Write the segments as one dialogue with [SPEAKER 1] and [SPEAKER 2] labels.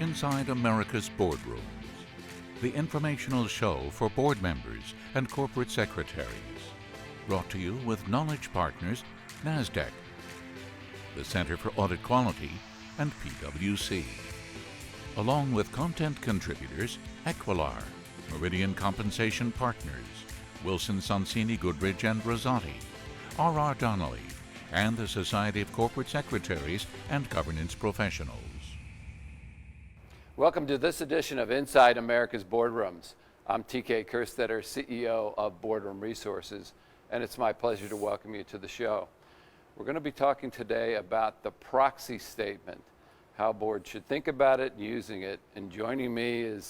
[SPEAKER 1] Inside America's Boardrooms, the informational show for board members and corporate secretaries. Brought to you with Knowledge Partners, NASDAQ, the Center for Audit Quality, and PwC. Along with content contributors EQUILAR, Meridian Compensation Partners, Wilson Sonsini Goodrich and Rosati, R.R. Donnelley, and the Society of Corporate Secretaries and Governance Professionals.
[SPEAKER 2] Welcome to this edition of Inside America's Boardrooms. I'm TK Kerstetter, CEO of Boardroom Resources, and it's my pleasure to welcome you to the show. We're going to be talking today about the proxy statement, how boards should think about it and using it. And joining me is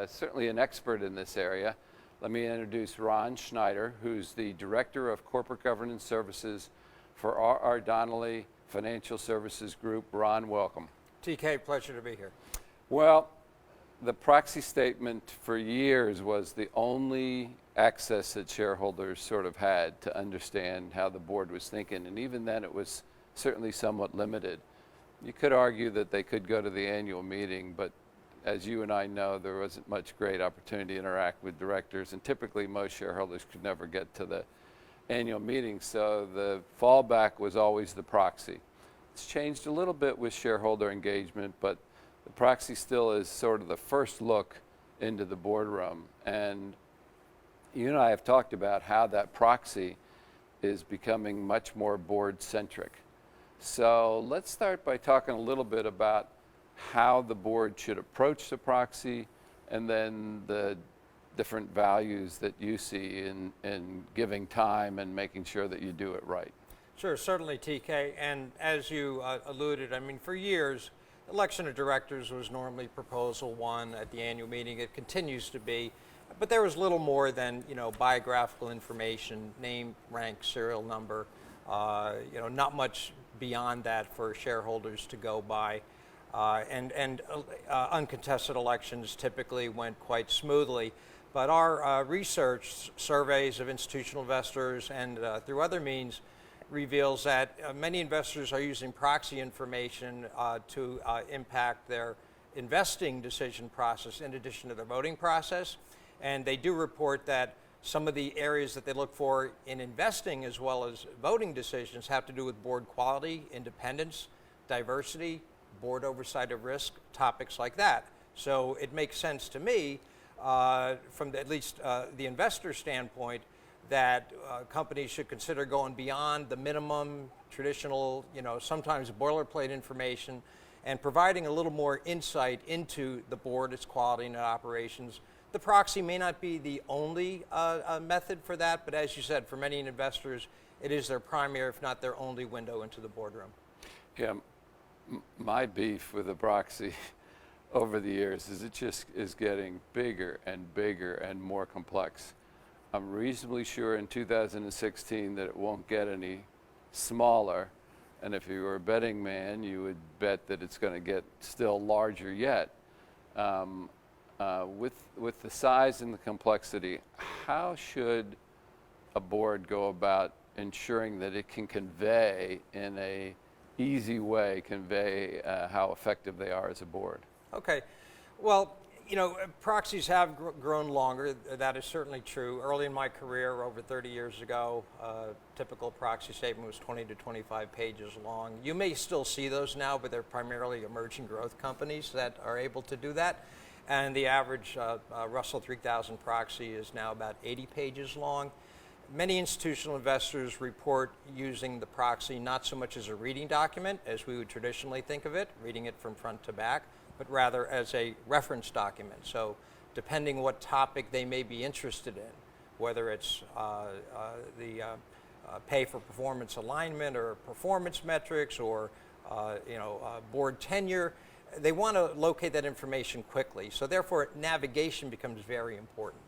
[SPEAKER 2] certainly an expert in this area. Let me introduce Ron Schneider, who's the Director of Corporate Governance Services for R.R. Donnelley Financial Services Group. Ron, welcome.
[SPEAKER 3] TK, pleasure to be here.
[SPEAKER 2] Well, the proxy statement for years was the only access that shareholders sort of had to understand how the board was thinking, and even then it was certainly somewhat limited. You could argue that they could go to the annual meeting, but as you and I know, there wasn't much great opportunity to interact with directors, and typically most shareholders could never get to the annual meeting, so the fallback was always the proxy. It's changed a little bit with shareholder engagement, but the proxy still is sort of the first look into the boardroom. And you and I have talked about how that proxy is becoming much more board-centric. So let's start by talking a little bit about how the board should approach the proxy and then the different values that you see in giving time and making sure that you do it right.
[SPEAKER 3] Sure, certainly, TK. And as you alluded, I mean, for years, election of directors was normally proposal one at the annual meeting. It continues to be, but there was little more than, biographical information, name, rank, serial number, not much beyond that for shareholders to go by. And uncontested elections typically went quite smoothly. But our research, surveys of institutional investors and through other means, reveals that many investors are using proxy information to impact their investing decision process in addition to their voting process. And they do report that some of the areas that they look for in investing as well as voting decisions have to do with board quality, independence, diversity, board oversight of risk, topics like that. So it makes sense to me from at least the investor standpoint that companies should consider going beyond the minimum traditional, sometimes boilerplate information and providing a little more insight into the board, its quality and operations. The proxy may not be the only method for that, but as you said, for many investors, it is their primary, if not their only window into the boardroom.
[SPEAKER 2] Yeah, my beef with the proxy over the years is it just is getting bigger and bigger and more complex. I'm reasonably sure in 2016 that it won't get any smaller, and if you were a betting man, you would bet that it's going to get still larger yet. With the size and the complexity, how should a board go about ensuring that it can convey in a easy way, how effective they are as a board?
[SPEAKER 3] Okay, well, proxies have grown longer. That is certainly true. Early in my career, over 30 years ago, typical proxy statement was 20 to 25 pages long. You may still see those now, but they're primarily emerging growth companies that are able to do that. And the average Russell 3000 proxy is now about 80 pages long. Many institutional investors report using the proxy not so much as a reading document as we would traditionally think of it, reading it from front to back, but rather as a reference document. So depending what topic they may be interested in, whether it's the pay for performance alignment or performance metrics or board tenure, they want to locate that information quickly. So therefore, navigation becomes very important.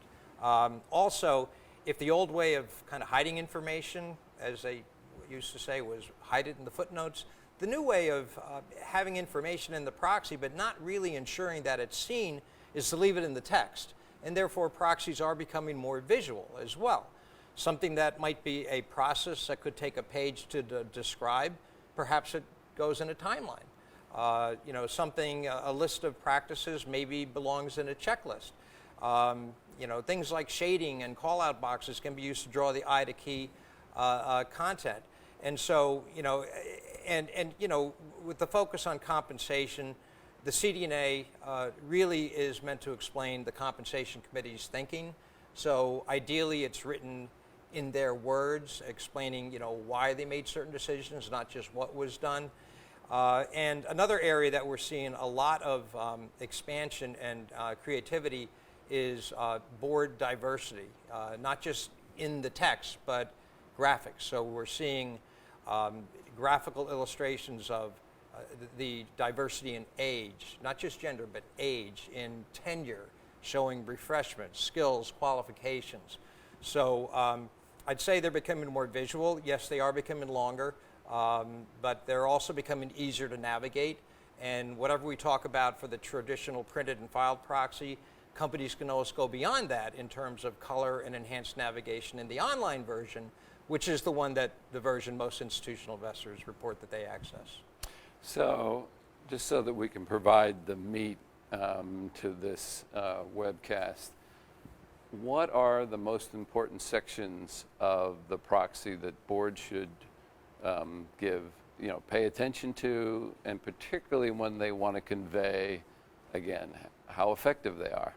[SPEAKER 3] Also, if the old way of kind of hiding information, as they used to say, was hide it in the footnotes, the new way of having information in the proxy but not really ensuring that it's seen is to leave it in the text. And therefore, proxies are becoming more visual as well. Something that might be a process that could take a page to describe, perhaps it goes in a timeline. Something, a list of practices maybe belongs in a checklist. Things like shading and call-out boxes can be used to draw the eye to key content. And so, with the focus on compensation, the CD&A really is meant to explain the compensation committee's thinking. So ideally, it's written in their words, explaining, why they made certain decisions, not just what was done. And another area that we're seeing a lot of expansion and creativity is board diversity, not just in the text, but graphics. So we're seeing graphical illustrations of the diversity in age, not just gender, but age, in tenure, showing refreshment, skills, qualifications. So I'd say they're becoming more visual. Yes, they are becoming longer, but they're also becoming easier to navigate. And whatever we talk about for the traditional printed and filed proxy, companies can always go beyond that in terms of color and enhanced navigation in the online version, which is the version most institutional investors report that they access.
[SPEAKER 2] So, just so that we can provide the meat to this webcast, what are the most important sections of the proxy that boards should pay attention to, and particularly when they want to convey, again, how effective they are?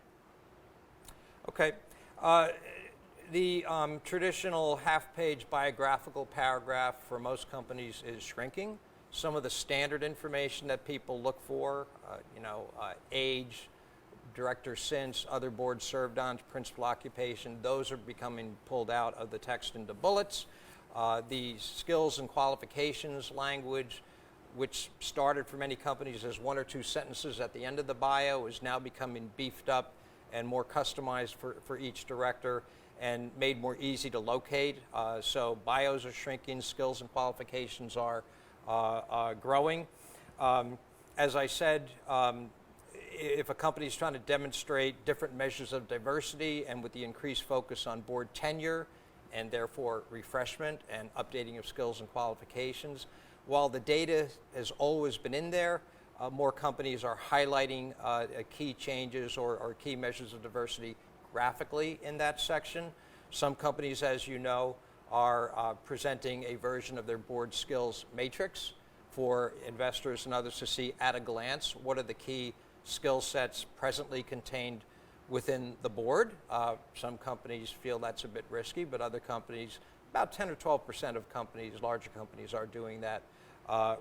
[SPEAKER 3] Okay. The traditional half-page biographical paragraph for most companies is shrinking. Some of the standard information that people look for, age, director since, other boards served on, principal occupation, those are becoming pulled out of the text into bullets. The skills and qualifications language, which started for many companies as one or two sentences at the end of the bio, is now becoming beefed up and more customized for each director and made more easy to locate. So bios are shrinking, skills and qualifications are growing. As I said, if a company is trying to demonstrate different measures of diversity, and with the increased focus on board tenure and therefore refreshment and updating of skills and qualifications, while the data has always been in there, more companies are highlighting key changes or key measures of diversity graphically in that section. Some companies, as you know, are presenting a version of their board skills matrix for investors and others to see at a glance what are the key skill sets presently contained within the board. Some companies feel that's a bit risky, but other companies, about 10 or 12% of companies, larger companies, are doing that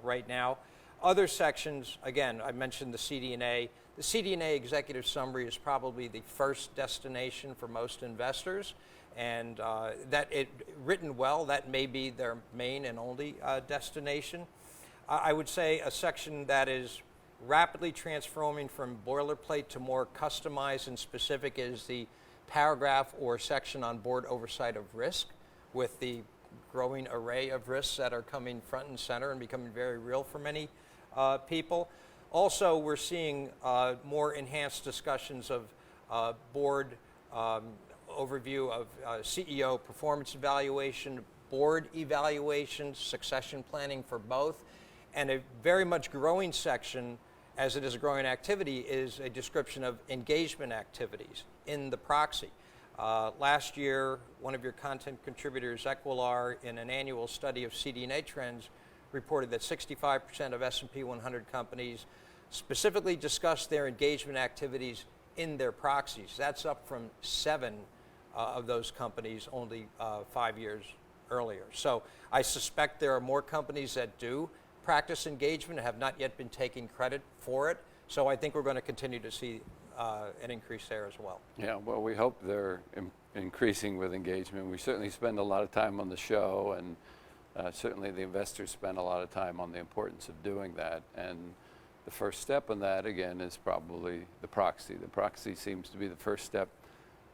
[SPEAKER 3] right now. Other sections, again, I mentioned the CD&A. The CD&A executive summary is probably the first destination for most investors, and written well, that may be their main and only destination. I would say a section that is rapidly transforming from boilerplate to more customized and specific is the paragraph or section on board oversight of risk, with the growing array of risks that are coming front and center and becoming very real for many people. Also, we're seeing more enhanced discussions of board overview of CEO performance evaluation, board evaluation, succession planning for both, and a very much growing section, as it is a growing activity, is a description of engagement activities in the proxy. Last year, one of your content contributors, EQUILAR, in an annual study of CD&A trends, reported that 65% of S&P 100 companies specifically discussed their engagement activities in their proxies. That's up from 7 of those companies only 5 years earlier. So I suspect there are more companies that do practice engagement and have not yet been taking credit for it. So I think we're going to continue to see an increase there as well.
[SPEAKER 2] Yeah, well, we hope they're increasing with engagement. We certainly spend a lot of time on the show, and certainly the investors spend a lot of time on the importance of doing that. And the first step in that, again, is probably the proxy. The proxy seems to be the first step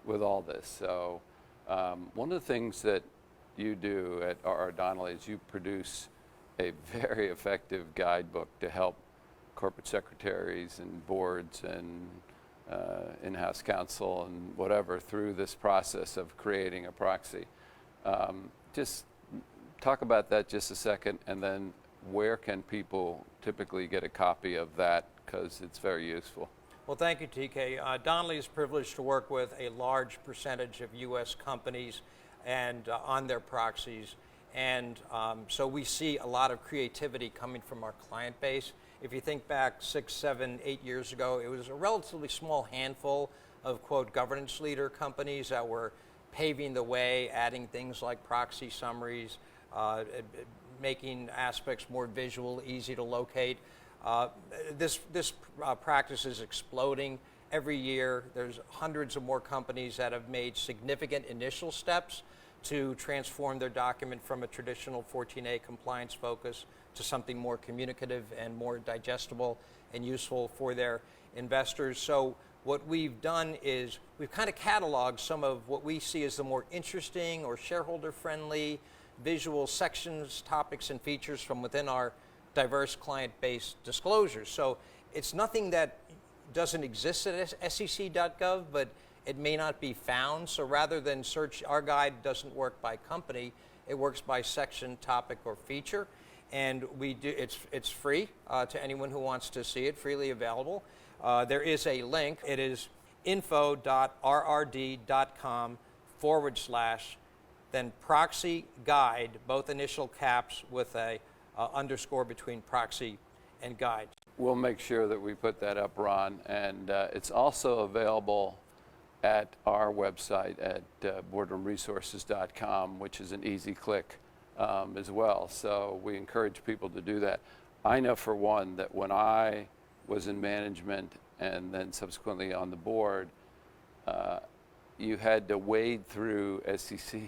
[SPEAKER 2] with all this. So one of the things that you do at R.R. Donnelley is you produce a very effective guidebook to help corporate secretaries and boards and in-house counsel and whatever through this process of creating a proxy. Just talk about that just a second, and then where can people typically get a copy of that because it's very useful.
[SPEAKER 3] Well, thank you, TK. Donnelley is privileged to work with a large percentage of U.S. companies and on their proxies. And so we see a lot of creativity coming from our client base. If you think back 6, 7, 8 years ago, it was a relatively small handful of, quote, governance leader companies that were paving the way, adding things like proxy summaries, making aspects more visual, easy to locate. This practice is exploding. Every year, there's hundreds of more companies that have made significant initial steps to transform their document from a traditional 14A compliance focus to something more communicative and more digestible and useful for their investors. So what we've done is we've kind of cataloged some of what we see as the more interesting or shareholder-friendly visual sections, topics, and features from within our diverse client-based disclosures. So it's nothing that doesn't exist at sec.gov, but it may not be found. So rather than search, our guide doesn't work by company, it works by section, topic, or feature. And we do, it's free to anyone who wants to see it, freely available. There is a link. It is info.rrd.com/ then proxy guide, both initial caps with a underscore between proxy and guide.
[SPEAKER 2] We'll make sure that we put that up, Ron. And it's also available at our website at boardroomresources.com, which is an easy click as well. So we encourage people to do that. I know for one that when I was in management and then subsequently on the board, you had to wade through SEC,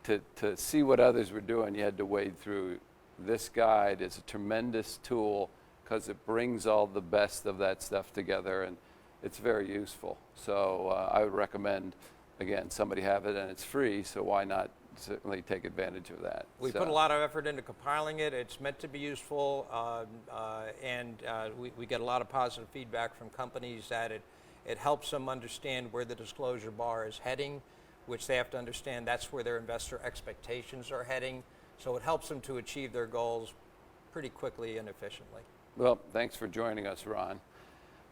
[SPEAKER 2] to see what others were doing, you had to wade through. This guide is a tremendous tool because it brings all the best of that stuff together, and it's very useful. So I would recommend, again, somebody have it, and it's free, so why not certainly take advantage of that.
[SPEAKER 3] We put a lot of effort into compiling it. It's meant to be useful, and we get a lot of positive feedback from companies that it helps them understand where the disclosure bar is heading, which they have to understand that's where their investor expectations are heading. So it helps them to achieve their goals pretty quickly and efficiently.
[SPEAKER 2] Well, thanks for joining us, Ron.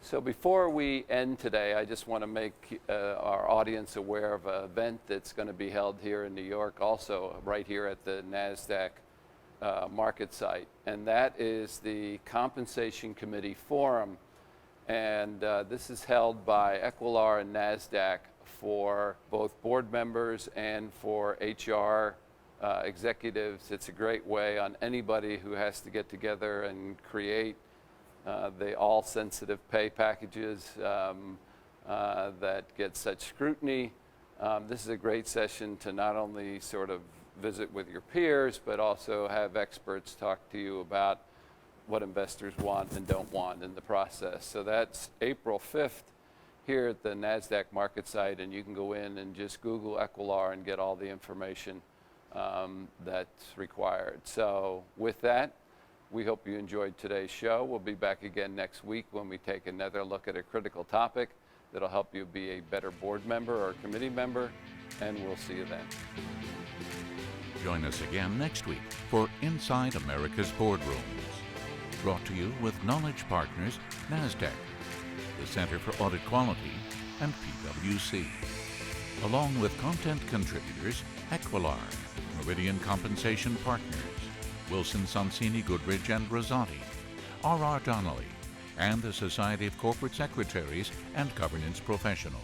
[SPEAKER 2] So before we end today, I just want to make our audience aware of an event that's going to be held here in New York, also right here at the NASDAQ market site. And that is the Compensation Committee Forum. And this is held by EQUILAR and NASDAQ for both board members and for HR executives. It's a great way on anybody who has to get together and create the all-sensitive pay packages that get such scrutiny. This is a great session to not only sort of visit with your peers, but also have experts talk to you about what investors want and don't want in the process. So that's April 5th here at the NASDAQ market site, and you can go in and just Google EQUILAR and get all the information that's required. So with that, we hope you enjoyed today's show. We'll be back again next week when we take another look at a critical topic that'll help you be a better board member or committee member, and we'll see you then.
[SPEAKER 1] Join us again next week for Inside America's Boardrooms, brought to you with Knowledge Partners, NASDAQ, the Center for Audit Quality, and PwC, along with content contributors EQUILAR, Meridian Compensation Partners, Wilson Sonsini Goodrich and Rosati, R.R. Donnelley, and the Society of Corporate Secretaries and Governance Professionals.